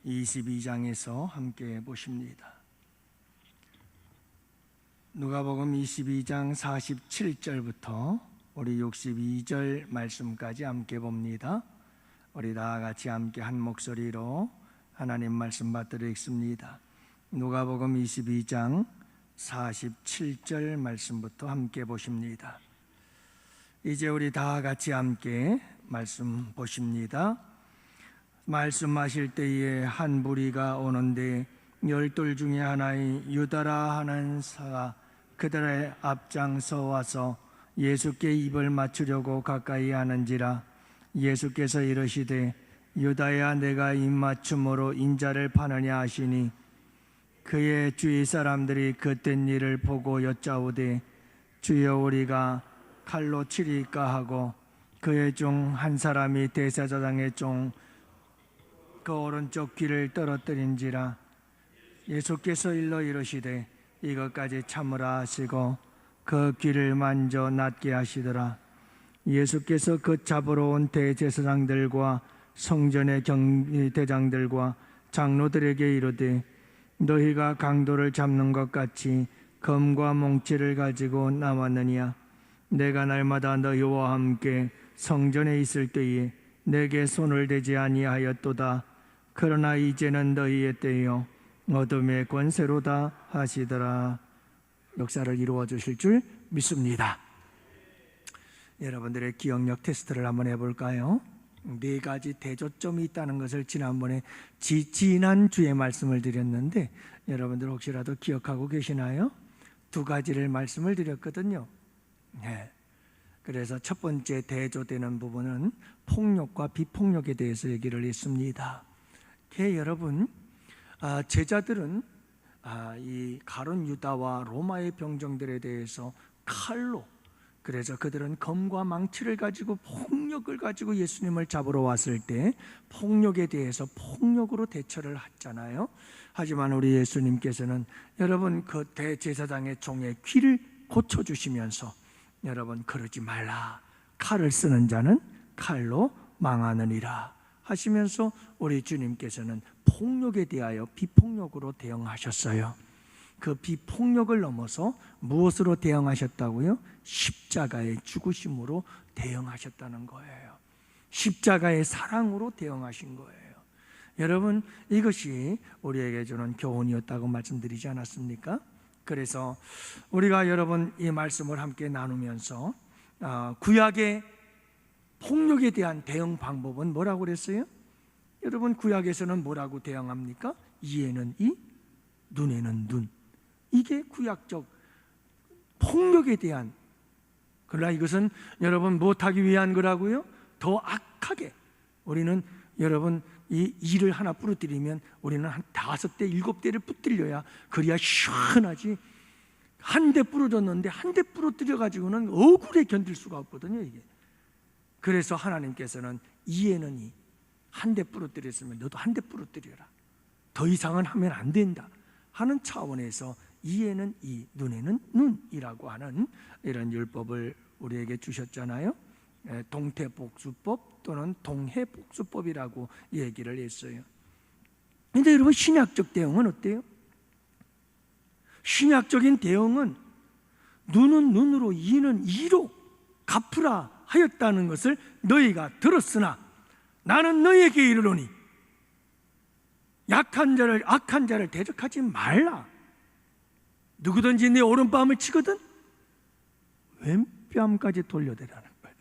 22장에서 함께 보십니다. 누가복음 22장 47절부터 우리 62절 말씀까지 함께 봅니다. 우리 다 같이 함께 한 목소리로 하나님 말씀 받들어 읽습니다. 누가복음 22장 47절 말씀부터 함께 보십니다. 이제 우리 다 같이 함께 말씀 보십니다. 말씀하실 때에 한 무리가 오는데 열둘 중에 하나인 유다라 하는 사가 그들의 앞장서 와서 예수께 입을 맞추려고 가까이 하는지라. 예수께서 이르시되 유다야, 내가 입맞춤으로 인자를 파느냐 하시니, 그의 주위 사람들이 그된 일을 보고 여짜오되 주여, 우리가 칼로 치리까 하고, 그의 중 한 사람이 대제사장의 종 그 오른쪽 귀를 떨어뜨린지라. 예수께서 일러 이르시되 이것까지 참으라 하시고 그 귀를 만져 낫게 하시더라. 예수께서 그 잡으러 온 대제사장들과 성전의 경비대장들과 장로들에게 이르되, 너희가 강도를 잡는 것 같이 검과 몽치를 가지고 나왔느냐? 내가 날마다 너희와 함께 성전에 있을 때에 내게 손을 대지 아니하였도다. 그러나 이제는 너희의 때요 어둠의 권세로다 하시더라. 역사를 이루어 주실 줄 믿습니다. 여러분들의 기억력 테스트를 한번 해볼까요? 네 가지 대조점이 있다는 것을 지난번에 지난주에 말씀을 드렸는데 여러분들 혹시라도 기억하고 계시나요? 두 가지를 말씀을 드렸거든요. 네. 그래서 첫 번째 대조되는 부분은 폭력과 비폭력에 대해서 얘기를 했습니다. 여러분, 제자들은 이 가룟 유다와 로마의 병정들에 대해서 칼로, 그래서 그들은 검과 망치를 가지고 폭력을 가지고 예수님을 잡으러 왔을 때 폭력에 대해서 폭력으로 대처를 했잖아요. 하지만 우리 예수님께서는 여러분 그 대제사장의 종의 귀를 고쳐주시면서 여러분, 그러지 말라, 칼을 쓰는 자는 칼로 망하느니라 하시면서 우리 주님께서는 폭력에 대하여 비폭력으로 대응하셨어요. 그 비폭력을 넘어서 무엇으로 대응하셨다고요? 십자가의 죽으심으로 대응하셨다는 거예요. 십자가의 사랑으로 대응하신 거예요. 여러분, 이것이 우리에게 주는 교훈이었다고 말씀드리지 않았습니까? 그래서 우리가 여러분 이 말씀을 함께 나누면서 구약의 폭력에 대한 대응 방법은 뭐라고 그랬어요? 여러분, 구약에서는 뭐라고 대응합니까? 이에는 이, 눈에는 눈. 이게 구약적 폭력에 대한, 그러나 이것은 여러분 못하기 위한 거라고요? 더 악하게. 우리는 여러분 이 일을 하나 부러뜨리면 우리는 한 5대 7대를 붙들려야 그래야 시원하지. 한 대 부러졌는데 한 대 부러뜨려 가지고는 억울해 견딜 수가 없거든요, 이게. 그래서 하나님께서는 이에는 이, 한 대 부러뜨렸으면 너도 한 대 부러뜨려라, 더 이상은 하면 안 된다 하는 차원에서 이에는 이, 눈에는 눈이라고 하는 이런 율법을 우리에게 주셨잖아요. 동태복수법 또는 동해복수법이라고 얘기를 했어요. 그런데 여러분, 신약적 대응은 어때요? 신약적인 대응은 눈은 눈으로 이는 이로 갚으라 하였다는 것을 너희가 들었으나 나는 너희에게 이르노니 악한 자를 대적하지 말라. 누구든지 내 오른뺨을 치거든 왼뺨까지 돌려대라는 거예요.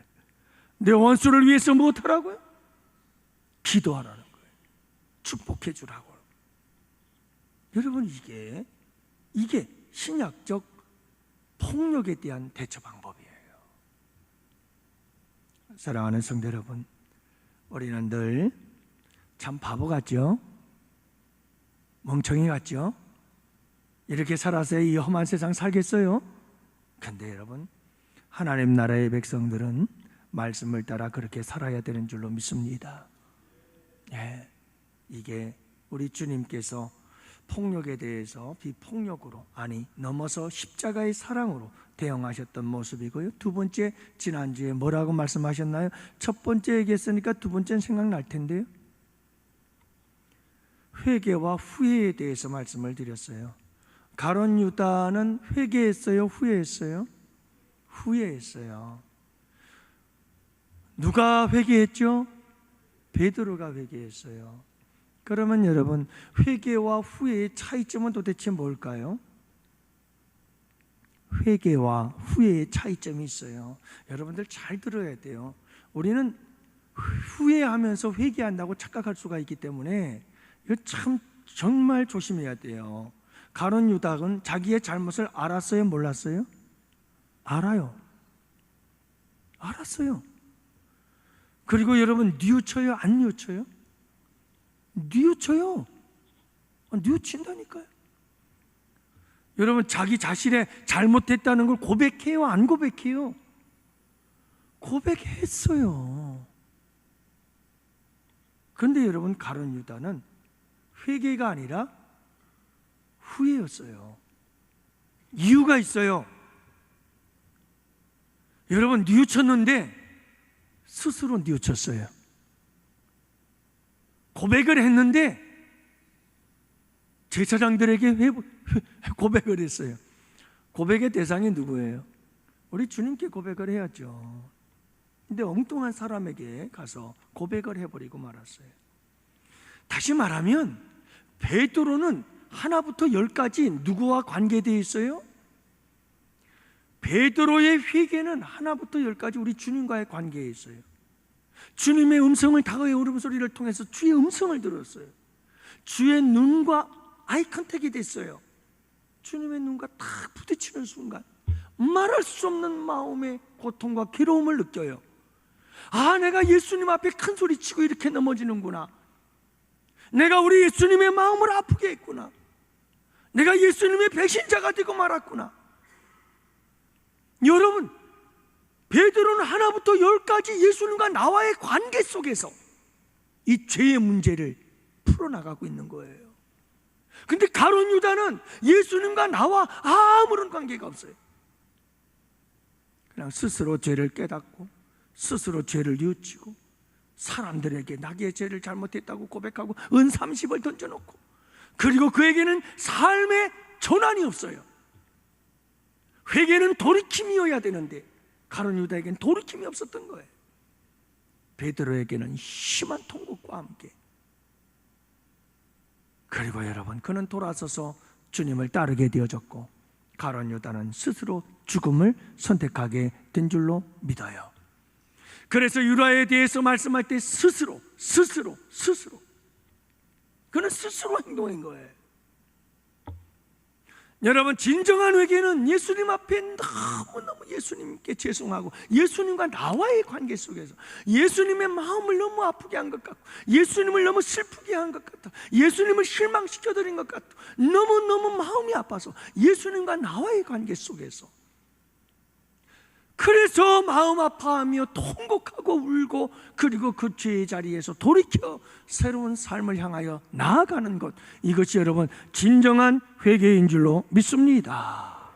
내 원수를 위해서 무엇하라고요? 기도하라는 거예요. 축복해 주라고. 여러분, 이게 신약적 폭력에 대한 대처 방법이에요. 사랑하는 성도 여러분, 우리는 늘 참 바보 같죠? 멍청이 같죠? 이렇게 살아서 이 험한 세상 살겠어요? 근데 여러분, 하나님 나라의 백성들은 말씀을 따라 그렇게 살아야 되는 줄로 믿습니다. 이게 우리 주님께서 폭력에 대해서 비폭력으로, 아니 넘어서 십자가의 사랑으로 대응하셨던 모습이고요. 두 번째, 지난주에 뭐라고 말씀하셨나요? 첫 번째 얘기했으니까 두 번째는 생각날 텐데요. 회개와 후회에 대해서 말씀을 드렸어요. 가룟 유다는 회개했어요? 후회했어요? 후회했어요. 누가 회개했죠? 베드로가 회개했어요. 그러면 여러분, 회개와 후회의 차이점은 도대체 뭘까요? 회개와 후회의 차이점이 있어요. 여러분들 잘 들어야 돼요. 우리는 후회하면서 회개한다고 착각할 수가 있기 때문에 이거 참 정말 조심해야 돼요. 가룟 유다는 자기의 잘못을 알았어요? 몰랐어요? 알아요. 알았어요. 그리고 여러분, 뉘우쳐요? 안 뉘우쳐요? 뉘우쳐요. 뉘우친다니까요. 여러분, 자기 자신의 잘못했다는 걸 고백해요? 안 고백해요? 고백했어요. 그런데 여러분, 가룟 유다는 회개가 아니라 후회였어요. 이유가 있어요. 여러분, 뉘우쳤는데 스스로 뉘우쳤어요. 고백을 했는데 제사장들에게 고백을 했어요. 고백의 대상이 누구예요? 우리 주님께 고백을 해야죠. 근데 엉뚱한 사람에게 가서 고백을 해버리고 말았어요. 다시 말하면 베드로는 하나부터 열까지 누구와 관계되어 있어요? 베드로의 회개는 하나부터 열까지 우리 주님과의 관계에 있어요. 주님의 음성을 다가의 울음소리를 통해서 주의 음성을 들었어요. 주의 눈과 아이 컨택이 됐어요. 주님의 눈과 딱 부딪히는 순간 말할 수 없는 마음의 고통과 괴로움을 느껴요. 아, 내가 예수님 앞에 큰 소리 치고 이렇게 넘어지는구나. 내가 우리 예수님의 마음을 아프게 했구나. 내가 예수님의 배신자가 되고 말았구나. 여러분, 베드로는 하나부터 열까지 예수님과 나와의 관계 속에서 이 죄의 문제를 풀어나가고 있는 거예요. 근데 가룟 유다는 예수님과 나와 아무런 관계가 없어요. 그냥 스스로 죄를 깨닫고 스스로 죄를 뉘우치고 사람들에게 나의 죄를 잘못했다고 고백하고 은 30을 던져놓고, 그리고 그에게는 삶의 전환이 없어요. 회개는 돌이킴이어야 되는데 가룟 유다에게는 돌이킴이 없었던 거예요. 베드로에게는 심한 통곡과 함께. 그리고 여러분, 그는 돌아서서 주님을 따르게 되어졌고 가룟 유다는 스스로 죽음을 선택하게 된 줄로 믿어요. 그래서 유다에 대해서 말씀할 때 스스로 그는 스스로 행동한 거예요. 여러분, 진정한 회개는 예수님 앞에 너무너무 예수님께 죄송하고 예수님과 나와의 관계 속에서 예수님의 마음을 너무 아프게 한 것 같고 예수님을 너무 슬프게 한 것 같아, 예수님을 실망시켜드린 것 같아, 너무너무 마음이 아파서 예수님과 나와의 관계 속에서, 그래서 마음 아파하며 통곡하고 울고 그리고 그 죄의 자리에서 돌이켜 새로운 삶을 향하여 나아가는 것, 이것이 여러분 진정한 회개인 줄로 믿습니다.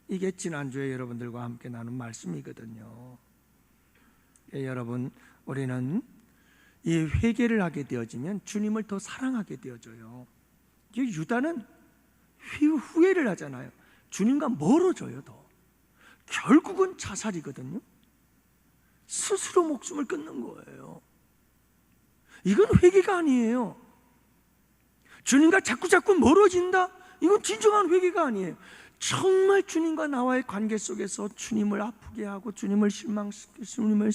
이게 지난주에 여러분들과 함께 나눈 말씀이거든요. 여러분, 우리는 이 회개를 하게 되어지면 주님을 더 사랑하게 되어져요. 유다는 후회를 하잖아요. 주님과 멀어져요. 더 결국은 자살이거든요. 스스로 목숨을 끊는 거예요. 이건 회개가 아니에요. 주님과 자꾸 멀어진다? 이건 진정한 회개가 아니에요. 정말 주님과 나와의 관계 속에서 주님을 아프게 하고 주님을 실망시키고 주님을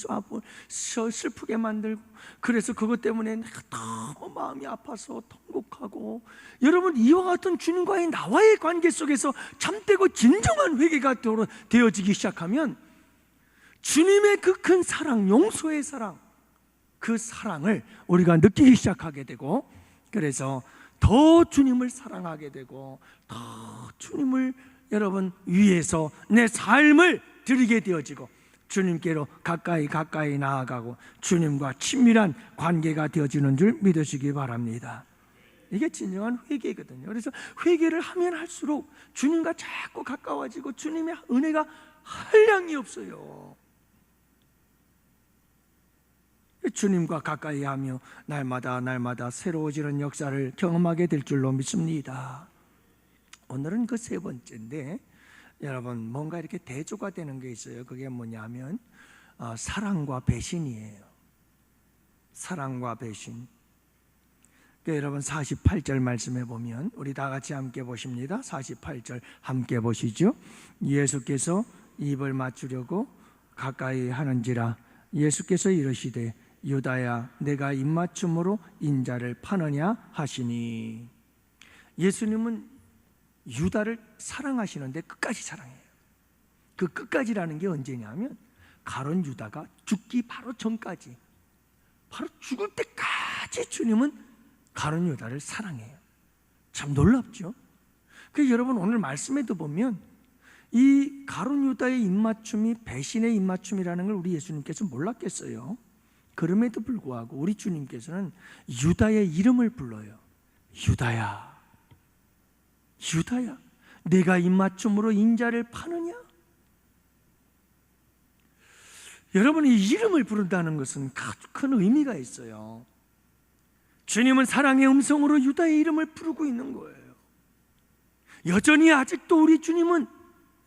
슬프게 만들고, 그래서 그것 때문에 내가 너무 마음이 아파서 통곡하고, 여러분, 이와 같은 주님과의 나와의 관계 속에서 참되고 진정한 회개가 되어지기 시작하면 주님의 그 큰 사랑, 용서의 사랑, 그 사랑을 우리가 느끼기 시작하게 되고, 그래서 더 주님을 사랑하게 되고 더 주님을 여러분 위해서 내 삶을 드리게 되어지고 주님께로 가까이 나아가고 주님과 친밀한 관계가 되어지는 줄 믿으시기 바랍니다. 이게 진정한 회개거든요. 그래서 회개를 하면 할수록 주님과 자꾸 가까워지고 주님의 은혜가 한량이 없어요. 주님과 가까이 하며 날마다 새로워지는 역사를 경험하게 될 줄로 믿습니다. 오늘은 그 세 번째인데, 여러분 뭔가 이렇게 대조가 되는 게 있어요. 그게 뭐냐면 사랑과 배신이에요. 사랑과 배신. 여러분 48절 말씀해 보면 우리 다 같이 함께 보십니다. 48절 함께 보시죠. 예수께서 입을 맞추려고 가까이 하는지라 예수께서 이르시되 유다야 내가 입맞춤으로 인자를 파느냐 하시니. 예수님은 유다를 사랑하시는데 끝까지 사랑해요. 그 끝까지라는 게 언제냐면 가룟 유다가 죽기 바로 전까지, 바로 죽을 때까지 주님은 가룟 유다를 사랑해요. 참 놀랍죠? 그래서 여러분 오늘 말씀에도 보면 이 가룟 유다의 입맞춤이 배신의 입맞춤이라는 걸 우리 예수님께서 몰랐겠어요. 그럼에도 불구하고 우리 주님께서는 유다의 이름을 불러요. 유다야, 유다야, 내가 입맞춤으로 인자를 파느냐? 여러분이 이름을 부른다는 것은 아주 큰 의미가 있어요. 주님은 사랑의 음성으로 유다의 이름을 부르고 있는 거예요. 여전히 아직도 우리 주님은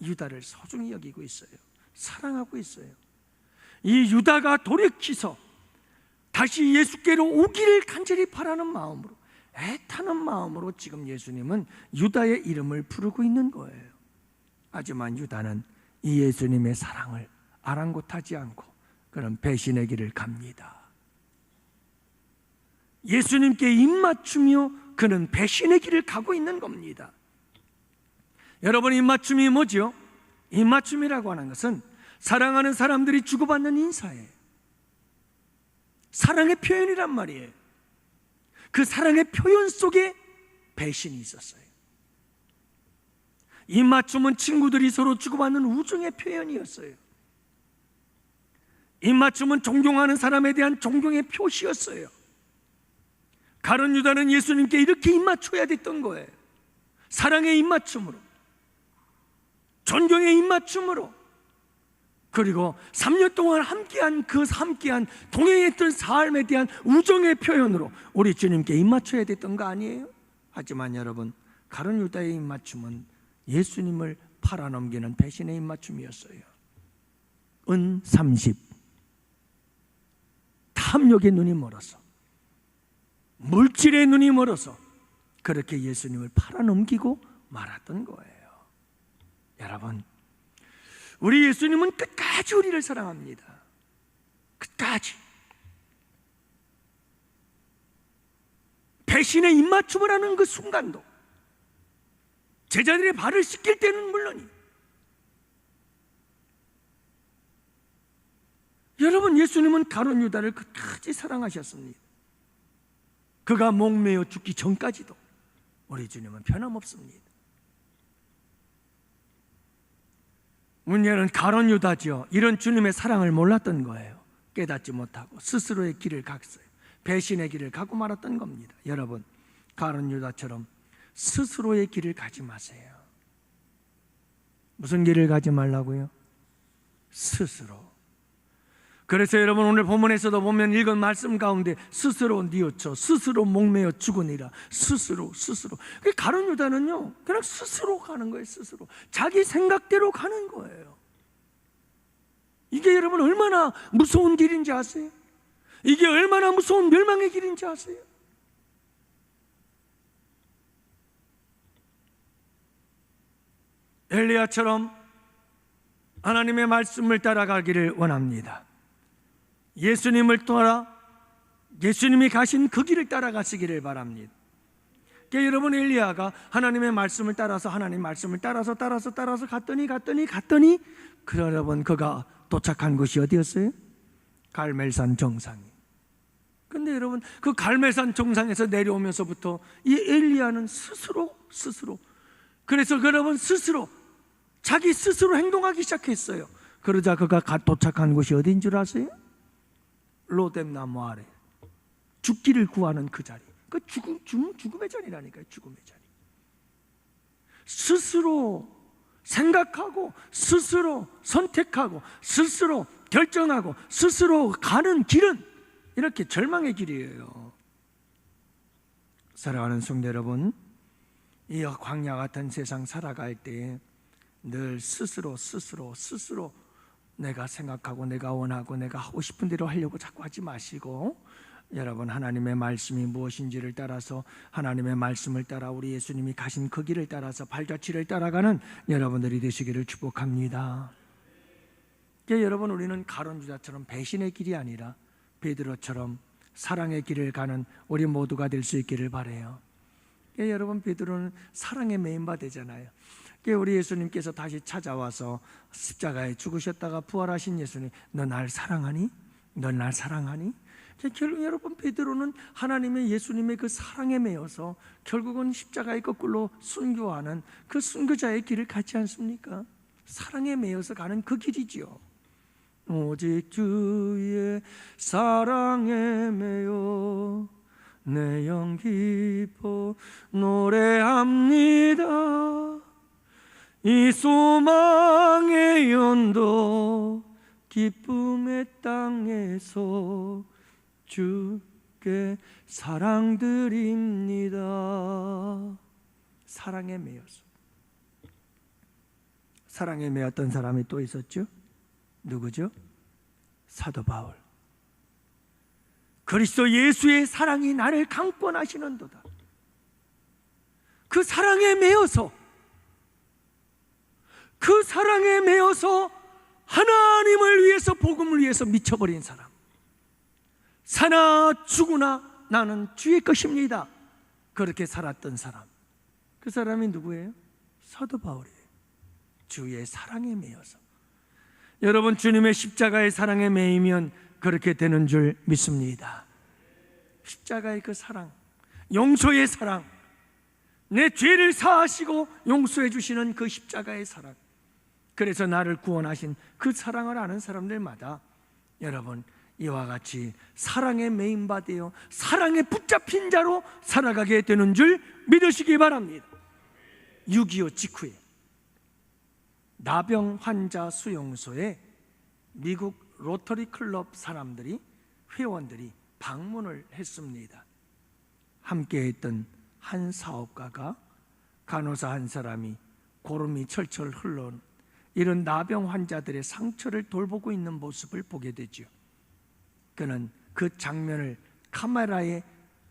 유다를 소중히 여기고 있어요. 사랑하고 있어요. 이 유다가 돌이키서 다시 예수께로 오기를 간절히 바라는 마음으로, 애타는 마음으로 지금 예수님은 유다의 이름을 부르고 있는 거예요. 하지만 유다는 이 예수님의 사랑을 아랑곳하지 않고 그런 배신의 길을 갑니다. 예수님께 입맞추며 그는 배신의 길을 가고 있는 겁니다. 여러분, 입맞춤이 뭐죠? 입맞춤이라고 하는 것은 사랑하는 사람들이 주고받는 인사예요. 사랑의 표현이란 말이에요. 그 사랑의 표현 속에 배신이 있었어요. 입맞춤은 친구들이 서로 주고받는 우정의 표현이었어요. 입맞춤은 존경하는 사람에 대한 존경의 표시였어요. 가룟 유다는 예수님께 이렇게 입맞춰야 됐던 거예요. 사랑의 입맞춤으로, 존경의 입맞춤으로, 그리고 3년 동안 함께한 동행했던 삶에 대한 우정의 표현으로 우리 주님께 입맞춰야 됐던 거 아니에요? 하지만 여러분, 가룟 유다의 입맞춤은 예수님을 팔아넘기는 배신의 입맞춤이었어요. 은 30, 탐욕의 눈이 멀어서, 물질의 눈이 멀어서 그렇게 예수님을 팔아넘기고 말았던 거예요. 여러분, 우리 예수님은 끝까지 우리를 사랑합니다. 끝까지. 배신의 입맞춤을 하는 그 순간도, 제자들의 발을 씻길 때는 물론이, 여러분, 예수님은 가룟 유다를 끝까지 사랑하셨습니다. 그가 목매어 죽기 전까지도 우리 주님은 변함없습니다. 문제는 가룟 유다죠. 이런 주님의 사랑을 몰랐던 거예요. 깨닫지 못하고 스스로의 길을 갔어요. 배신의 길을 가고 말았던 겁니다. 여러분, 가룟 유다처럼 스스로의 길을 가지 마세요. 무슨 길을 가지 말라고요? 스스로. 그래서 여러분, 오늘 본문에서도 보면 읽은 말씀 가운데 스스로 뉘우쳐, 스스로 목매어 죽으니라, 스스로. 그 가룟 유다는요, 그냥 스스로 가는 거예요. 스스로 자기 생각대로 가는 거예요. 이게 여러분 얼마나 무서운 길인지 아세요? 이게 얼마나 무서운 멸망의 길인지 아세요? 엘리야처럼 하나님의 말씀을 따라가기를 원합니다. 예수님을 따라, 예수님이 가신 그 길을 따라가시기를 바랍니다. 그러니까 여러분, 엘리야가 하나님의 말씀을 따라서, 하나님 말씀을 따라서 갔더니 그 여러분, 그가 도착한 곳이 어디였어요? 갈멜산 정상이. 근데 여러분, 그 갈멜산 정상에서 내려오면서부터 이 엘리야는 스스로, 그래서 여러분 스스로, 자기 스스로 행동하기 시작했어요. 그러자 그가 도착한 곳이 어딘 줄 아세요? 로뎀나무 아래, 죽기를 구하는 그 자리. 그 죽음의 자리라니까요. 죽음의 자리. 스스로 생각하고, 스스로 선택하고, 스스로 결정하고, 스스로 가는 길은 이렇게 절망의 길이에요. 사랑하는 성도 여러분, 이 광야 같은 세상 살아갈 때 늘 스스로 내가 생각하고 내가 원하고 내가 하고 싶은 대로 하려고 자꾸 하지 마시고, 여러분 하나님의 말씀이 무엇인지를 따라서 하나님의 말씀을 따라 우리 예수님이 가신 그 길을 따라서 발자취를 따라가는 여러분들이 되시기를 축복합니다. 여러분, 우리는 가룟 유다처럼 배신의 길이 아니라 베드로처럼 사랑의 길을 가는 우리 모두가 될 수 있기를 바라요. 여러분, 베드로는 사랑에 매인 바 되잖아요. 우리 예수님께서 다시 찾아와서 십자가에 죽으셨다가 부활하신 예수님, 너 날 사랑하니? 너 날 사랑하니? 결국 여러분, 베드로는 하나님의 예수님의 그 사랑에 매여서 결국은 십자가의 거꾸로 순교하는 그 순교자의 길을 가지 않습니까? 사랑에 매여서 가는 그 길이지요. 오직 주의 사랑에 매여 내 영 기뻐 노래합니다. 이 소망의 연도 기쁨의 땅에서 주께 사랑드립니다. 사랑에 매여서. 사랑에 매였던 사람이 또 있었죠. 누구죠? 사도 바울. 그리스도 예수의 사랑이 나를 강권하시는도다. 그 사랑에 매여서, 그 사랑에 매여서 하나님을 위해서, 복음을 위해서 미쳐버린 사람. 사나 죽으나 나는 주의 것입니다. 그렇게 살았던 사람. 그 사람이 누구예요? 사도 바울이에요. 주의 사랑에 매여서. 여러분, 주님의 십자가의 사랑에 매이면 그렇게 되는 줄 믿습니다. 십자가의 그 사랑, 용서의 사랑, 내 죄를 사하시고 용서해 주시는 그 십자가의 사랑, 그래서 나를 구원하신 그 사랑을 아는 사람들마다 여러분, 이와 같이 사랑에 매인 바 되어 사랑에 붙잡힌 자로 살아가게 되는 줄 믿으시기 바랍니다. 6.25 직후에 나병 환자 수용소에 미국 로터리 클럽 사람들이, 회원들이 방문을 했습니다. 함께 했던 한 사업가가 간호사 한 사람이 고름이 철철 흘러온 이런 나병 환자들의 상처를 돌보고 있는 모습을 보게 되죠. 그는 그 장면을 카메라에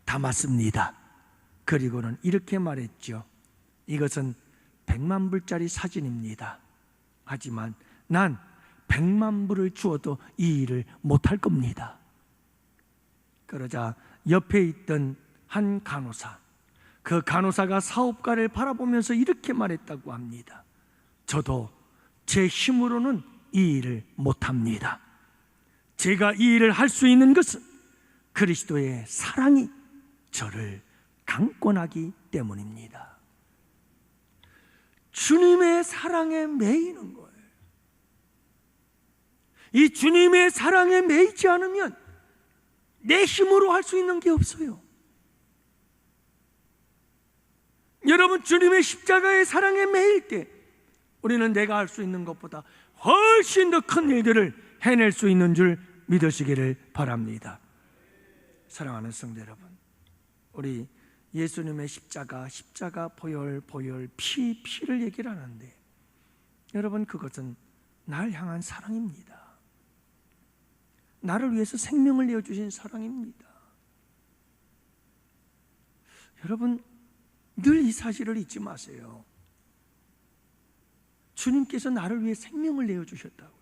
담았습니다. 그리고는 이렇게 말했죠. 이것은 100만 불짜리 사진입니다. 하지만 난 100만 불을 주어도 이 일을 못할 겁니다. 그러자 옆에 있던 한 간호사, 그 간호사가 사업가를 바라보면서 이렇게 말했다고 합니다. 저도 제 힘으로는 이 일을 못합니다. 제가 이 일을 할 수 있는 것은 그리스도의 사랑이 저를 강권하기 때문입니다. 주님의 사랑에 매이는 거예요. 이 주님의 사랑에 매이지 않으면 내 힘으로 할 수 있는 게 없어요. 여러분, 주님의 십자가의 사랑에 매일 때 우리는 내가 할 수 있는 것보다 훨씬 더 큰 일들을 해낼 수 있는 줄 믿으시기를 바랍니다. 사랑하는 성도 여러분, 우리 예수님의 십자가 보혈 피를 얘기를 하는데, 여러분, 그것은 날 향한 사랑입니다. 나를 위해서 생명을 내어주신 사랑입니다. 여러분, 늘 이 사실을 잊지 마세요. 주님께서 나를 위해 생명을 내어주셨다고요.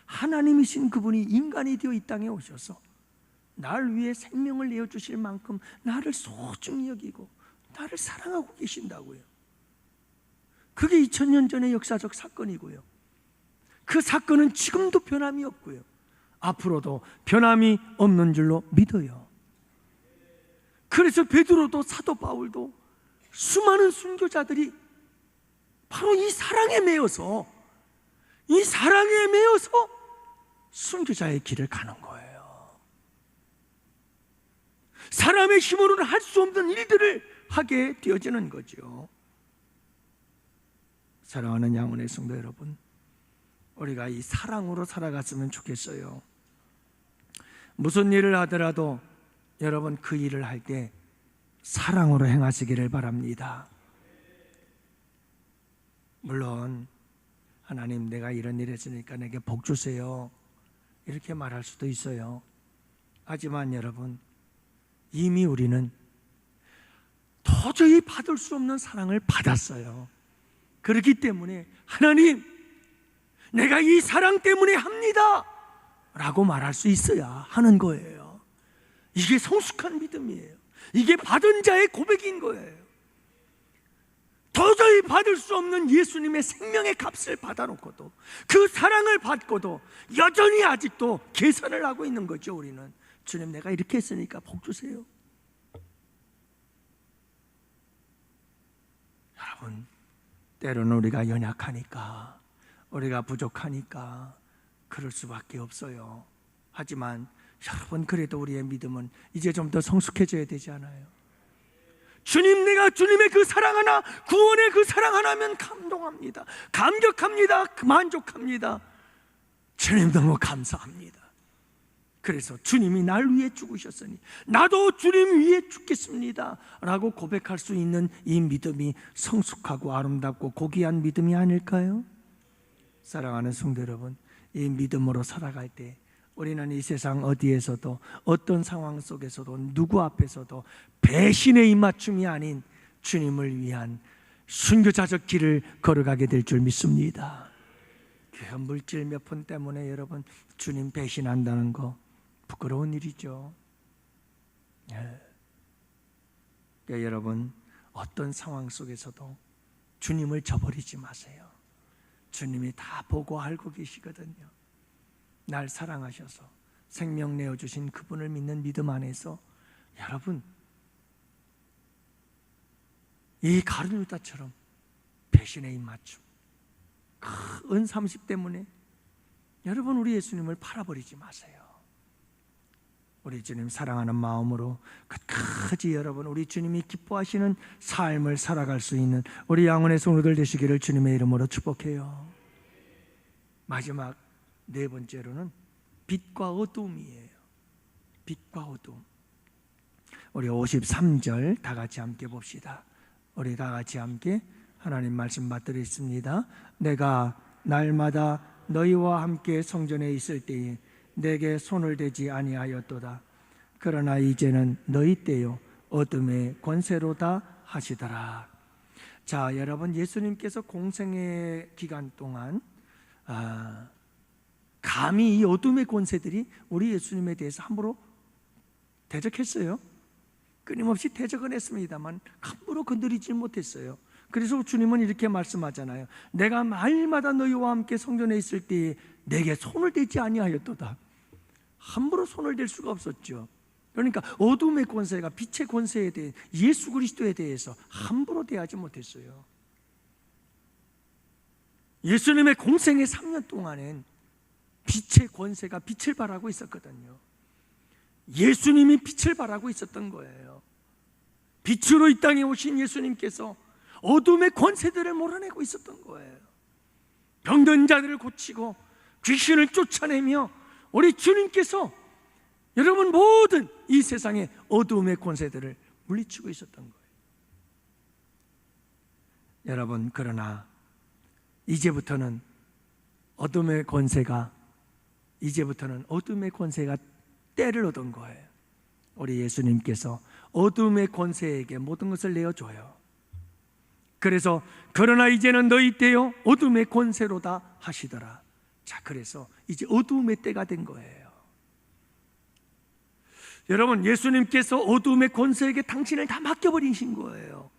하나님이신 그분이 인간이 되어 이 땅에 오셔서 나를 위해 생명을 내어주실 만큼 나를 소중히 여기고 나를 사랑하고 계신다고요. 그게 2000년 전의 역사적 사건이고요. 그 사건은 지금도 변함이 없고요. 앞으로도 변함이 없는 줄로 믿어요. 그래서 베드로도 사도 바울도 수많은 순교자들이 바로 이 사랑에 매여서, 이 사랑에 매여서 순교자의 길을 가는 거예요. 사람의 힘으로는 할 수 없는 일들을 하게 되어지는 거죠. 사랑하는 양원의 성도 여러분, 우리가 이 사랑으로 살아갔으면 좋겠어요. 무슨 일을 하더라도 여러분 그 일을 할 때 사랑으로 행하시기를 바랍니다. 물론 하나님, 내가 이런 일 했으니까 내게 복 주세요, 이렇게 말할 수도 있어요. 하지만 여러분, 이미 우리는 도저히 받을 수 없는 사랑을 받았어요. 그렇기 때문에 하나님, 내가 이 사랑 때문에 합니다 라고 말할 수 있어야 하는 거예요. 이게 성숙한 믿음이에요. 이게 받은 자의 고백인 거예요. 도저히 받을 수 없는 예수님의 생명의 값을 받아놓고도, 그 사랑을 받고도 여전히 아직도 계산을 하고 있는 거죠. 우리는 주님, 내가 이렇게 했으니까 복 주세요. 여러분, 때로는 우리가 연약하니까, 우리가 부족하니까 그럴 수밖에 없어요. 하지만 여러분, 그래도 우리의 믿음은 이제 좀 더 성숙해져야 되지 않아요? 주님, 내가 주님의 그 사랑 하나, 구원의 그 사랑 하나면 감동합니다, 감격합니다, 만족합니다. 주님 너무 감사합니다. 그래서 주님이 날 위해 죽으셨으니 나도 주님 위해 죽겠습니다 라고 고백할 수 있는 이 믿음이 성숙하고 아름답고 고귀한 믿음이 아닐까요? 사랑하는 성도 여러분, 이 믿음으로 살아갈 때 우리는 이 세상 어디에서도, 어떤 상황 속에서도, 누구 앞에서도 배신의 입맞춤이 아닌 주님을 위한 순교자적 길을 걸어가게 될 줄 믿습니다. 그 물질 몇 푼 때문에 여러분 주님 배신한다는 거 부끄러운 일이죠. 그러니까 여러분, 어떤 상황 속에서도 주님을 저버리지 마세요. 주님이 다 보고 알고 계시거든요. 날 사랑하셔서 생명 내어주신 그분을 믿는 믿음 안에서 여러분, 이 가룟 유다처럼 배신의 입맞춤, 큰 30 때문에 여러분 우리 예수님을 팔아버리지 마세요. 우리 주님 사랑하는 마음으로 끝까지 여러분 우리 주님이 기뻐하시는 삶을 살아갈 수 있는 우리 양원의 성도들 되시기를 주님의 이름으로 축복해요. 마지막 네 번째로는 빛과 어둠이에요. 빛과 어둠. 우리 53절 다 같이 함께 봅시다. 우리 다 같이 함께 하나님 말씀 받들겠습니다. 내가 날마다 너희와 함께 성전에 있을 때에 내게 손을 대지 아니하였도다. 그러나 이제는 너희 때요 어둠의 권세로다 하시더라. 자, 여러분, 예수님께서 공생의 기간 동안 감히 이 어둠의 권세들이 우리 예수님에 대해서 함부로 대적했어요. 끊임없이 대적은 했습니다만 함부로 건드리지 못했어요. 그래서 주님은 이렇게 말씀하잖아요. 내가 날마다 너희와 함께 성전에 있을 때에 내게 손을 대지 아니하였도다. 함부로 손을 댈 수가 없었죠. 그러니까 어둠의 권세가 빛의 권세에 대해, 예수 그리스도에 대해서 함부로 대하지 못했어요. 예수님의 공생의 3년 동안엔 빛의 권세가 빛을 발하고 있었거든요. 예수님이 빛을 발하고 있었던 거예요. 빛으로 이 땅에 오신 예수님께서 어둠의 권세들을 몰아내고 있었던 거예요. 병든 자들을 고치고 귀신을 쫓아내며 우리 주님께서 여러분 모든 이 세상의 어둠의 권세들을 물리치고 있었던 거예요. 여러분, 그러나 이제부터는 어둠의 권세가 때를 얻은 거예요. 우리 예수님께서 어둠의 권세에게 모든 것을 내어줘요. 그래서 그러나 이제는 너희 때요 어둠의 권세로다 하시더라. 자, 그래서 이제 어둠의 때가 된 거예요. 여러분, 예수님께서 어둠의 권세에게 당신을 다 맡겨버리신 거예요.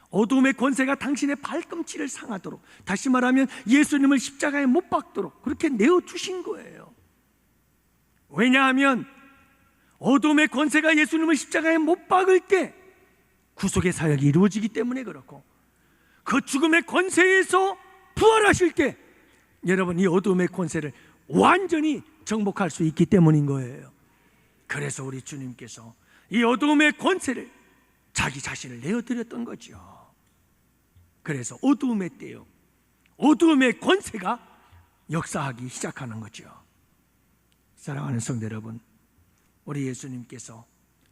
어둠의 권세가 당신의 발꿈치를 상하도록, 다시 말하면 예수님을 십자가에 못 박도록 그렇게 내어주신 거예요. 왜냐하면 어둠의 권세가 예수님을 십자가에 못 박을 때 구속의 사역이 이루어지기 때문에 그렇고, 그 죽음의 권세에서 부활하실 때 여러분 이 어둠의 권세를 완전히 정복할 수 있기 때문인 거예요. 그래서 우리 주님께서 이 어둠의 권세를 자기 자신을 내어드렸던 거죠. 그래서 어둠의 때요 어둠의 권세가 역사하기 시작하는 거죠. 사랑하는 성도 여러분, 우리 예수님께서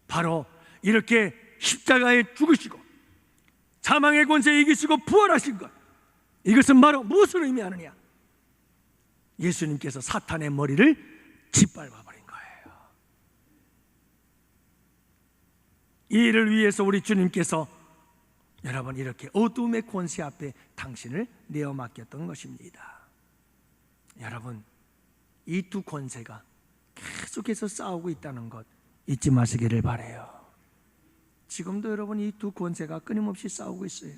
바로 이렇게 십자가에 죽으시고 사망의 권세 이기시고 부활하신 것, 이것은 바로 무엇을 의미하느냐? 예수님께서 사탄의 머리를 짓밟아 버린 거예요. 이 일을 위해서 우리 주님께서 여러분 이렇게 어둠의 권세 앞에 당신을 내어 맡겼던 것입니다. 여러분, 이 두 권세가 계속해서 싸우고 있다는 것 잊지 마시기를 바라요. 지금도 여러분 이 두 권세가 끊임없이 싸우고 있어요.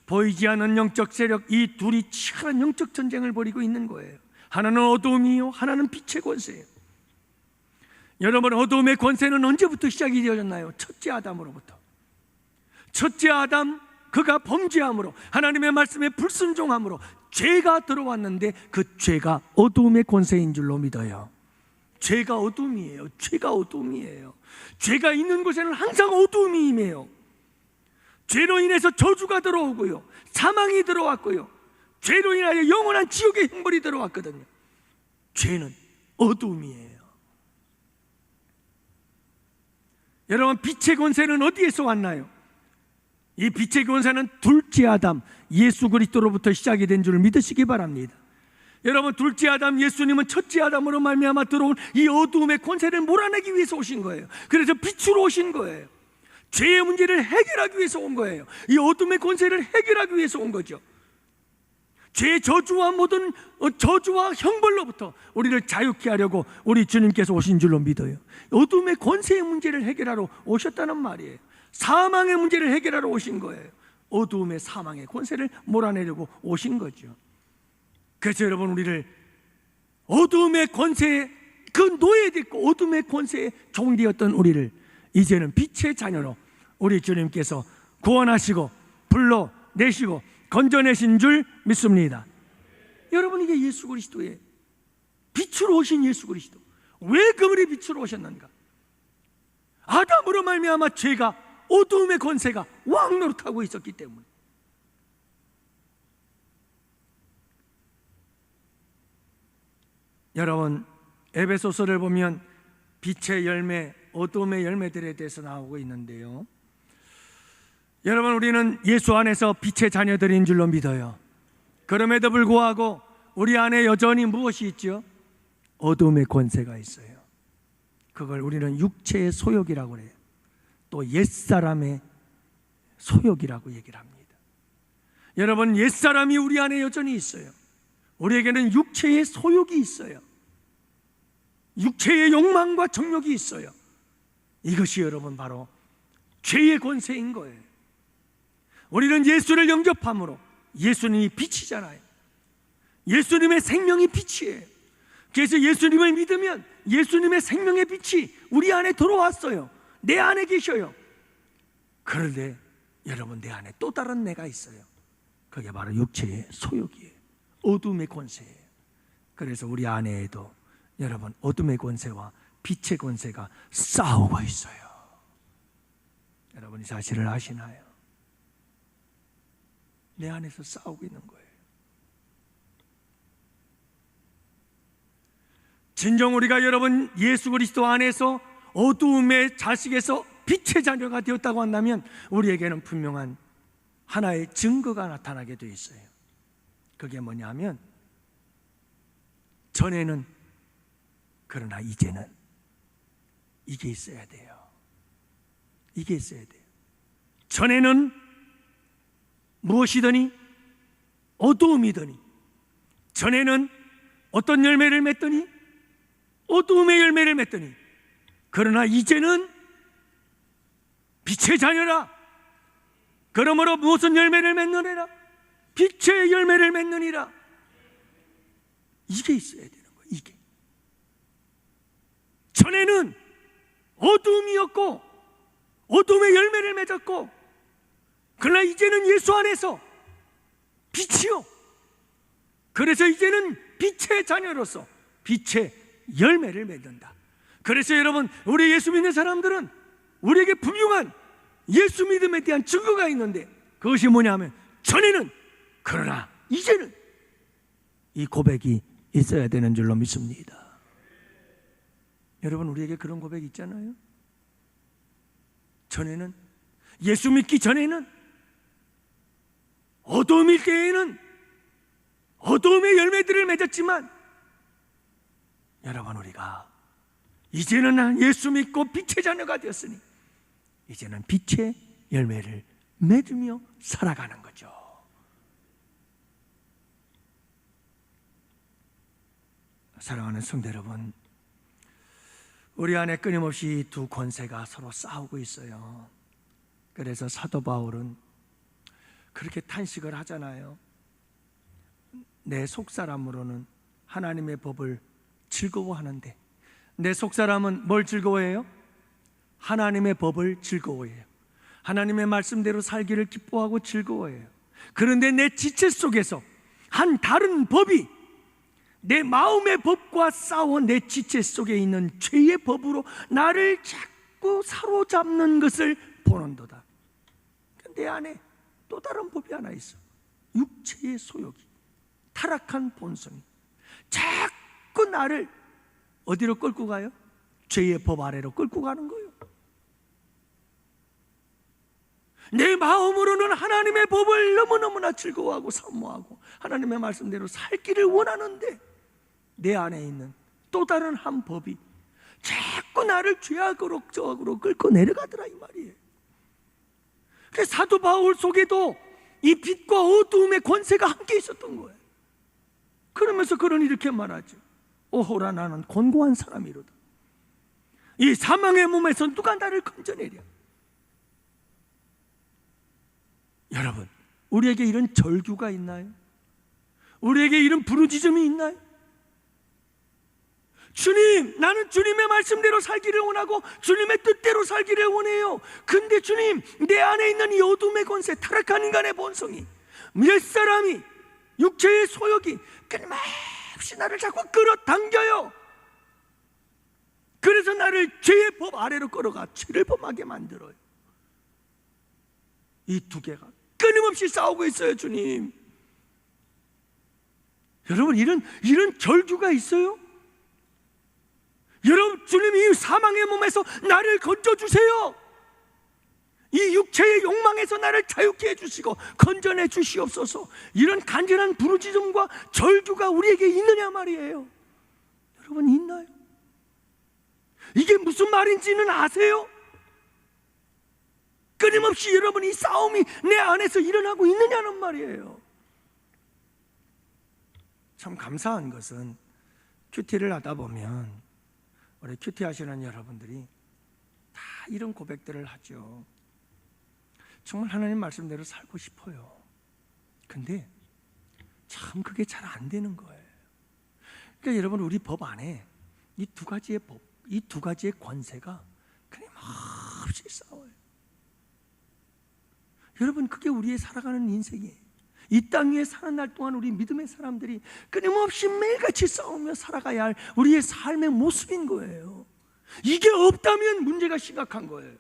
보이지 않는 영적 세력, 이 둘이 치열한 영적 전쟁을 벌이고 있는 거예요. 하나는 어둠이요, 하나는 빛의 권세예요. 여러분, 어둠의 권세는 언제부터 시작이 되어졌나요? 첫째 아담으로부터. 첫째 아담, 그가 범죄함으로, 하나님의 말씀에 불순종함으로 죄가 들어왔는데 그 죄가 어둠의 권세인 줄로 믿어요. 죄가 어둠이에요. 죄가 어둠이에요. 죄가 있는 곳에는 항상 어둠이 임해요. 죄로 인해서 저주가 들어오고요, 사망이 들어왔고요, 죄로 인하여 영원한 지옥의 형벌이 들어왔거든요. 죄는 어둠이에요. 여러분, 빛의 권세는 어디에서 왔나요? 이 빛의 권세는 둘째 아담 예수 그리스도로부터 시작이 된 줄 믿으시기 바랍니다. 여러분, 둘째 아담 예수님은 첫째 아담으로 말미암아 들어온 이 어두움의 권세를 몰아내기 위해서 오신 거예요. 그래서 빛으로 오신 거예요. 죄의 문제를 해결하기 위해서 온 거예요. 이 어둠의 권세를 해결하기 위해서 온 거죠. 죄의 저주와 모든 저주와 형벌로부터 우리를 자유케 하려고 우리 주님께서 오신 줄로 믿어요. 어둠의 권세의 문제를 해결하러 오셨다는 말이에요. 사망의 문제를 해결하러 오신 거예요. 어둠의 사망의 권세를 몰아내려고 오신 거죠. 그래서 여러분, 우리를 어둠의 권세에 그 노예됐고 어둠의 권세에 종되었던 우리를 이제는 빛의 자녀로 우리 주님께서 구원하시고 불러내시고 건져내신 줄 믿습니다. 여러분, 이게 예수 그리스도의 빛으로 오신 예수 그리스도. 왜 그분이 빛으로 오셨는가? 아담으로 말미암아 죄가, 어두움의 권세가 왕노릇하고 있었기 때문에. 여러분, 에베소서를 보면 빛의 열매, 어둠의 열매들에 대해서 나오고 있는데요, 여러분, 우리는 예수 안에서 빛의 자녀들인 줄로 믿어요. 그럼에도 불구하고 우리 안에 여전히 무엇이 있죠? 어둠의 권세가 있어요. 그걸 우리는 육체의 소욕이라고 해요. 또 옛사람의 소욕이라고 얘기를 합니다. 여러분, 옛사람이 우리 안에 여전히 있어요. 우리에게는 육체의 소욕이 있어요. 육체의 욕망과 정욕이 있어요. 이것이 여러분 바로 죄의 권세인 거예요. 우리는 예수를 영접함으로, 예수님이 빛이잖아요. 예수님의 생명이 빛이에요. 그래서 예수님을 믿으면 예수님의 생명의 빛이 우리 안에 들어왔어요. 내 안에 계셔요. 그런데 여러분, 내 안에 또 다른 내가 있어요. 그게 바로 육체의 소욕이에요. 어둠의 권세예요. 그래서 우리 안에도 여러분, 어둠의 권세와 빛의 권세가 싸우고 있어요. 여러분이 사실을 아시나요? 내 안에서 싸우고 있는 거예요. 진정 우리가 여러분 예수 그리스도 안에서 어두움의 자식에서 빛의 자녀가 되었다고 한다면 우리에게는 분명한 하나의 증거가 나타나게 되어 있어요. 그게 뭐냐면, 전에는, 그러나 이제는, 이게 있어야 돼요. 이게 있어야 돼요. 전에는 무엇이더니 어두움이더니, 전에는 어떤 열매를 맺더니 어두움의 열매를 맺더니, 그러나 이제는 빛의 자녀라. 그러므로 무슨 열매를 맺느니라? 빛의 열매를 맺느니라. 이게 있어야 되는 거예요. 이게. 전에는 어둠이었고 어둠의 열매를 맺었고, 그러나 이제는 예수 안에서 빛이요, 그래서 이제는 빛의 자녀로서 빛의 열매를 맺는다. 그래서 여러분, 우리 예수 믿는 사람들은 우리에게 분명한 예수 믿음에 대한 증거가 있는데, 그것이 뭐냐면, 전에는, 그러나 이제는, 이 고백이 있어야 되는 줄로 믿습니다. 여러분, 우리에게 그런 고백 있잖아요. 전에는, 예수 믿기 전에는, 어둠일 때에는 어둠의 열매들을 맺었지만, 여러분, 우리가 이제는 예수 믿고 빛의 자녀가 되었으니 이제는 빛의 열매를 맺으며 살아가는 거죠. 사랑하는 성도 여러분, 우리 안에 끊임없이 두 권세가 서로 싸우고 있어요. 그래서 사도 바울은 그렇게 탄식을 하잖아요. 내 속사람으로는 하나님의 법을 즐거워하는데, 내 속사람은 뭘 즐거워해요? 하나님의 법을 즐거워해요. 하나님의 말씀대로 살기를 기뻐하고 즐거워해요. 그런데 내 지체 속에서 한 다른 법이 내 마음의 법과 싸워 내 지체 속에 있는 죄의 법으로 나를 자꾸 사로잡는 것을 보는도다. 내 안에 또 다른 법이 하나 있어. 육체의 소욕이, 타락한 본성이 자꾸 나를 어디로 끌고 가요? 죄의 법 아래로 끌고 가는 거예요. 내 마음으로는 하나님의 법을 너무너무나 즐거워하고 사모하고 하나님의 말씀대로 살기를 원하는데, 내 안에 있는 또 다른 한 법이 자꾸 나를 죄악으로 저악으로 끌고 내려가더라, 이 말이에요. 그래서 사도 바울 속에도 이 빛과 어두움의 권세가 함께 있었던 거예요. 그러면서 그는 이렇게 말하죠. 오호라, 나는 곤고한 사람이로다. 이 사망의 몸에서 누가 나를 건져내랴. 여러분, 우리에게 이런 절규가 있나요? 우리에게 이런 부르짖음이 있나요? 주님, 나는 주님의 말씀대로 살기를 원하고 주님의 뜻대로 살기를 원해요. 근데 주님, 내 안에 있는 이 어둠의 권세, 타락한 인간의 본성이, 옛사람이, 육체의 소욕이 끊임없이 나를 자꾸 끌어당겨요. 그래서 나를 죄의 법 아래로 끌어가 죄를 범하게 만들어요. 이 두 개가 끊임없이 싸우고 있어요, 주님. 여러분, 이런 절규가 있어요? 여러분, 주님이 이 사망의 몸에서 나를 건져주세요. 이 육체의 욕망에서 나를 자유케 해주시고 건져내 주시옵소서. 이런 간절한 부르짖음과 절규가 우리에게 있느냐 말이에요. 여러분, 있나요? 이게 무슨 말인지는 아세요? 끊임없이 여러분, 이 싸움이 내 안에서 일어나고 있느냐는 말이에요. 참 감사한 것은 큐티를 하다 보면 우리 큐티 하시는 여러분들이 다 이런 고백들을 하죠. 정말 하나님 말씀대로 살고 싶어요. 근데 참 그게 잘 안 되는 거예요. 그러니까 여러분, 우리 법 안에 이 두 가지의 법, 이 두 가지의 권세가 끊임없이 싸워요. 여러분, 그게 우리의 살아가는 인생이에요. 이 땅 위에 사는 날 동안 우리 믿음의 사람들이 끊임없이 매일같이 싸우며 살아가야 할 우리의 삶의 모습인 거예요. 이게 없다면 문제가 심각한 거예요.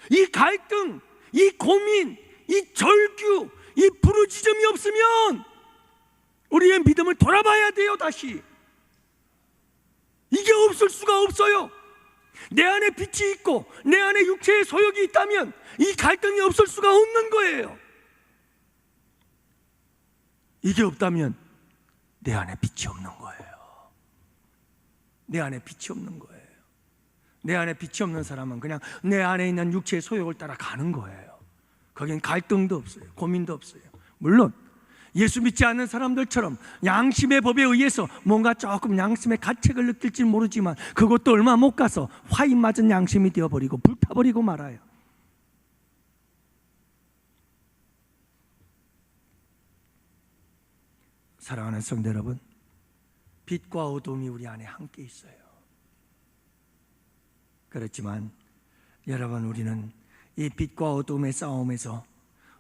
이 갈등, 이 고민, 이 절규, 이 부르짖음이 없으면 우리의 믿음을 돌아봐야 돼요, 다시. 이게 없을 수가 없어요. 내 안에 빛이 있고 내 안에 육체의 소욕이 있다면 이 갈등이 없을 수가 없는 거예요. 이게 없다면 내 안에 빛이 없는 거예요. 내 안에 빛이 없는 거예요. 내 안에 빛이 없는 사람은 그냥 내 안에 있는 육체의 소욕을 따라 가는 거예요. 거긴 갈등도 없어요. 고민도 없어요. 물론 예수 믿지 않는 사람들처럼 양심의 법에 의해서 뭔가 조금 양심의 가책을 느낄지 모르지만 그것도 얼마 못 가서 화인 맞은 양심이 되어버리고 불타버리고 말아요. 사랑하는 성도 여러분, 빛과 어둠이 우리 안에 함께 있어요. 그렇지만 여러분, 우리는 이 빛과 어둠의 싸움에서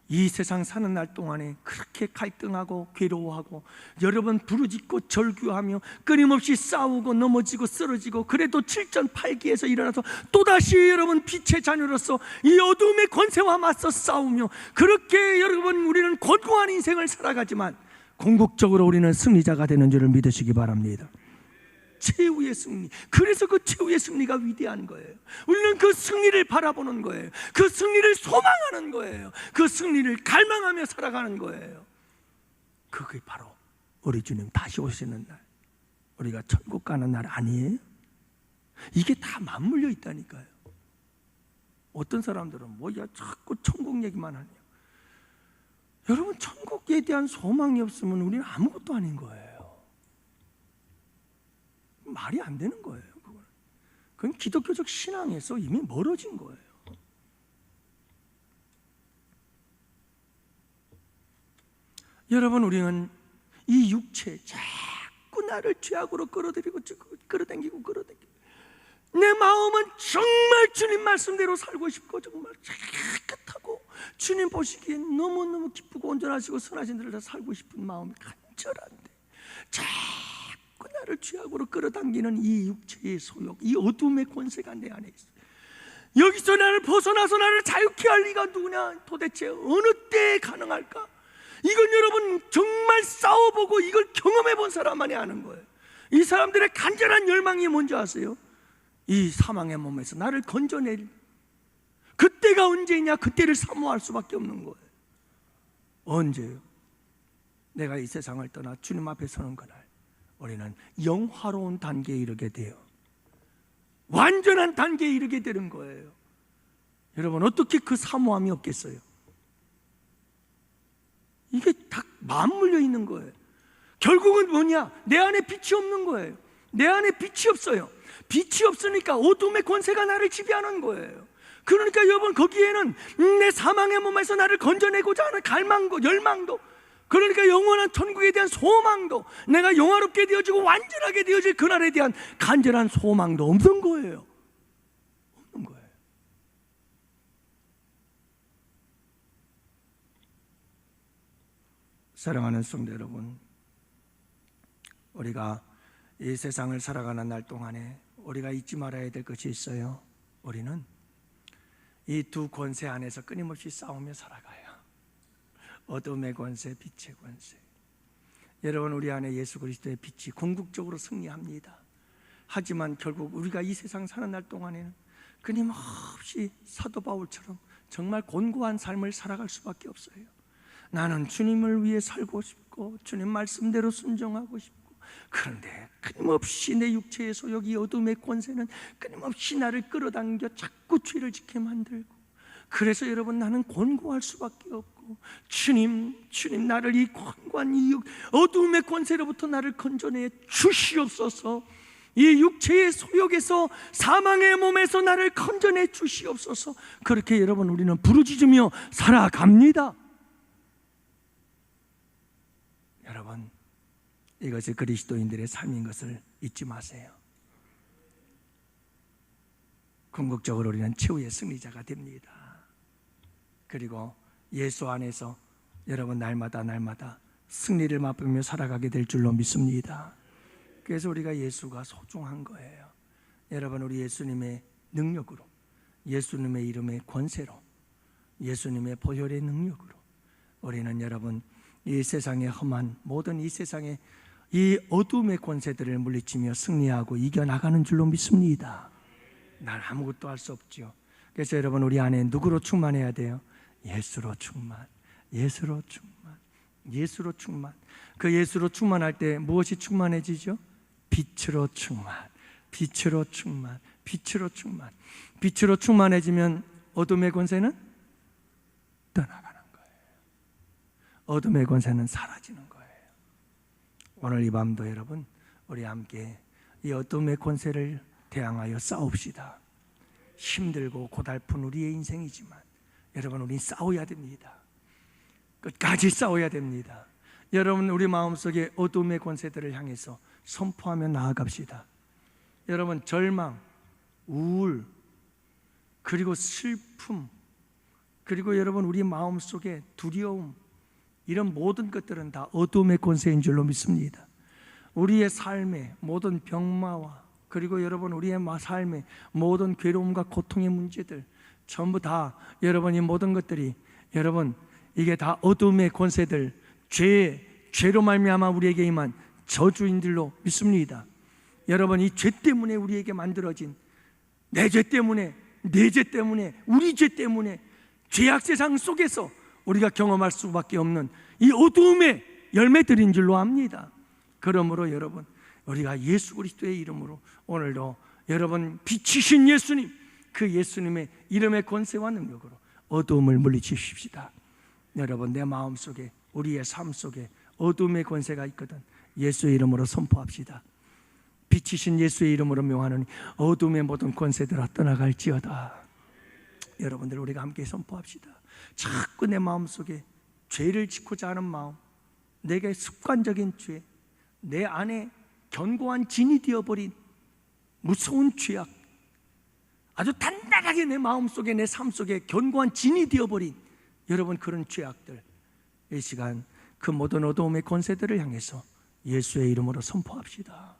이 세상 사는 날 동안에 그렇게 갈등하고 괴로워하고 여러분 부르짖고 절규하며 끊임없이 싸우고 넘어지고 쓰러지고 그래도 7전 8기에서 일어나서 또다시 여러분 빛의 자녀로서 이 어둠의 권세와 맞서 싸우며 그렇게 여러분 우리는 곤고한 인생을 살아가지만 궁극적으로 우리는 승리자가 되는 줄을 믿으시기 바랍니다. 최후의 승리. 그래서 그 최후의 승리가 위대한 거예요. 우리는 그 승리를 바라보는 거예요. 그 승리를 소망하는 거예요. 그 승리를 갈망하며 살아가는 거예요. 그게 바로 우리 주님 다시 오시는 날, 우리가 천국 가는 날 아니에요? 이게 다 맞물려 있다니까요. 어떤 사람들은 뭐야 자꾸 천국 얘기만 하냐. 여러분, 천국에 대한 소망이 없으면 우리는 아무것도 아닌 거예요. 말이 안 되는 거예요. 그건 기독교적 신앙에서 이미 멀어진 거예요. 여러분, 우리는 이 육체 자꾸 나를 죄악으로 끌어들이고 끌어당기고 내 마음은 정말 주님 말씀대로 살고 싶고 정말 깨끗하고 주님 보시기엔 너무너무 기쁘고 온전하시고 선하신 대로 살고 싶은 마음이 간절한데 자꾸 나를 죄악으로 끌어당기는 이 육체의 소욕, 이 어둠의 권세가 내 안에 있어요. 여기서 나를 벗어나서 나를 자유케 할 리가 누구냐? 도대체 어느 때에 가능할까? 이건 여러분 정말 싸워보고 이걸 경험해본 사람만이 아는 거예요. 이 사람들의 간절한 열망이 뭔지 아세요? 이 사망의 몸에서 나를 건져낼 그때가 언제냐? 그때를 사모할 수밖에 없는 거예요. 언제요? 내가 이 세상을 떠나 주님 앞에 서는 그날, 우리는 영화로운 단계에 이르게 돼요. 완전한 단계에 이르게 되는 거예요. 여러분, 어떻게 그 사모함이 없겠어요? 이게 다 맞물려 있는 거예요. 결국은 뭐냐? 내 안에 빛이 없는 거예요. 내 안에 빛이 없어요. 빛이 없으니까 어둠의 권세가 나를 지배하는 거예요. 그러니까 여러분, 거기에는 내 사망의 몸에서 나를 건져내고자 하는 갈망도, 열망도, 그러니까 영원한 천국에 대한 소망도, 내가 영화롭게 되어지고 완전하게 되어질 그날에 대한 간절한 소망도 없는 거예요. 없는 거예요. 사랑하는 성도 여러분, 우리가 이 세상을 살아가는 날 동안에 우리가 잊지 말아야 될 것이 있어요. 우리는 이 두 권세 안에서 끊임없이 싸우며 살아가요. 어둠의 권세, 빛의 권세. 여러분, 우리 안에 예수 그리스도의 빛이 궁극적으로 승리합니다. 하지만 결국 우리가 이 세상 사는 날 동안에는 끊임없이 사도 바울처럼 정말 곤고한 삶을 살아갈 수밖에 없어요. 나는 주님을 위해 살고 싶고 주님 말씀대로 순종하고 싶고, 그런데 끊임없이 내 육체의 소욕이 어둠의 권세는 끊임없이 나를 끌어당겨 자꾸 죄를 짓게 만들고, 그래서 여러분, 나는 곤고할 수밖에 없고, 주님 나를 이 곤고한 이 어둠의 권세로부터 나를 건져내 주시옵소서. 이 육체의 소욕에서, 사망의 몸에서 나를 건져내 주시옵소서. 그렇게 여러분, 우리는 부르짖으며 살아갑니다. 여러분, 이것이 그리스도인들의 삶인 것을 잊지 마세요. 궁극적으로 우리는 최후의 승리자가 됩니다. 그리고 예수 안에서 여러분, 날마다 승리를 맛보며 살아가게 될 줄로 믿습니다. 그래서 우리가 예수가 소중한 거예요. 여러분, 우리 예수님의 능력으로, 예수님의 이름의 권세로, 예수님의 보혈의 능력으로 우리는 여러분, 이 세상의 험한 모든 이 세상의 이 어둠의 권세들을 물리치며 승리하고 이겨나가는 줄로 믿습니다. 난 아무것도 할 수 없죠. 그래서 여러분, 우리 안에 누구로 충만해야 돼요? 예수로 충만, 예수로 충만, 예수로 충만. 그 예수로 충만할 때 무엇이 충만해지죠? 빛으로 충만, 빛으로 충만, 빛으로 충만. 빛으로 충만해지면 어둠의 권세는 떠나가는 거예요. 어둠의 권세는 사라지는 거예요. 오늘 이 밤도 여러분, 우리 함께 이 어둠의 권세를 대항하여 싸웁시다. 힘들고 고달픈 우리의 인생이지만 여러분, 우리 싸워야 됩니다. 끝까지 싸워야 됩니다. 여러분, 우리 마음속에 어둠의 권세들을 향해서 선포하며 나아갑시다. 여러분, 절망, 우울, 그리고 슬픔, 그리고 여러분, 우리 마음속에 두려움, 이런 모든 것들은 다 어둠의 권세인 줄로 믿습니다. 우리의 삶의 모든 병마와, 그리고 여러분, 우리의 삶의 모든 괴로움과 고통의 문제들, 전부 다 여러분, 이 모든 것들이 여러분, 이게 다 어둠의 권세들, 죄로 말미암아 우리에게 임한 저주인들로 믿습니다. 여러분, 이 죄 때문에 우리에게 만들어진, 내 죄 때문에, 내 죄 때문에, 우리 죄 때문에 죄악 세상 속에서 우리가 경험할 수밖에 없는 이 어두움의 열매들인 줄로 압니다. 그러므로 여러분, 우리가 예수 그리스도의 이름으로 오늘도 여러분 빛이신 예수님, 그 예수님의 이름의 권세와 능력으로 어두움을 물리치십시다. 여러분, 내 마음속에, 우리의 삶 속에 어두움의 권세가 있거든 예수의 이름으로 선포합시다. 빛이신 예수의 이름으로 명하노니 어둠의 모든 권세들아 떠나갈지어다. 여러분들, 우리가 함께 선포합시다. 자꾸 내 마음속에 죄를 짓고자 하는 마음, 내게 습관적인 죄, 내 안에 견고한 진이 되어버린 무서운 죄악, 아주 단단하게 내 마음속에, 내 삶 속에 견고한 진이 되어버린 여러분 그런 죄악들, 이 시간 그 모든 어두움의 권세들을 향해서 예수의 이름으로 선포합시다.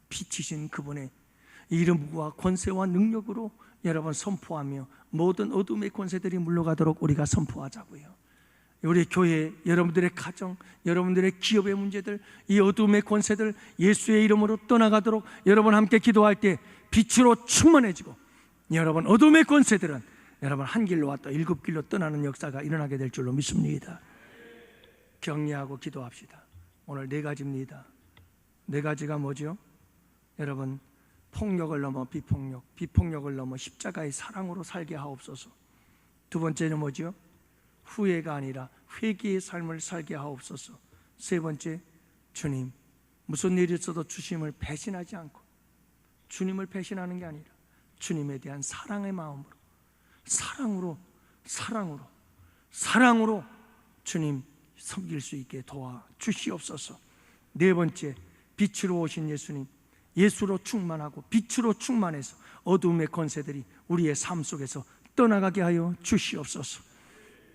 빛이신 그분의 이름과 권세와 능력으로 여러분 선포하며 모든 어둠의 권세들이 물러가도록 우리가 선포하자고요. 우리 교회, 여러분들의 가정, 여러분들의 기업의 문제들, 이 어둠의 권세들 예수의 이름으로 떠나가도록 여러분 함께 기도할 때 빛으로 충만해지고, 여러분 어둠의 권세들은 여러분 한 길로 왔다 일곱 길로 떠나는 역사가 일어나게 될 줄로 믿습니다. 격려하고 기도합시다. 오늘 네 가지입니다. 네 가지가 뭐죠? 여러분, 폭력을 넘어 비폭력, 비폭력을 넘어 십자가의 사랑으로 살게 하옵소서. 두 번째는 뭐죠? 후회가 아니라 회개의 삶을 살게 하옵소서. 세 번째, 주님, 무슨 일이 있어도 주님을 배신하지 않고, 주님을 배신하는 게 아니라 주님에 대한 사랑의 마음으로, 사랑으로 주님 섬길 수 있게 도와 주시옵소서. 네 번째, 빛으로 오신 예수님, 예수로 충만하고 빛으로 충만해서 어두움의 권세들이 우리의 삶 속에서 떠나가게 하여 주시옵소서.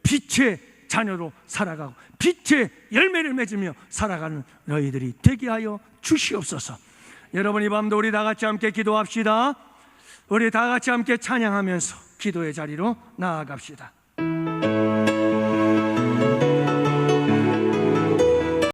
빛의 자녀로 살아가고 빛의 열매를 맺으며 살아가는 너희들이 되게 하여 주시옵소서. 여러분, 이 밤도 우리 다 같이 함께 기도합시다. 우리 다 같이 함께 찬양하면서 기도의 자리로 나아갑시다.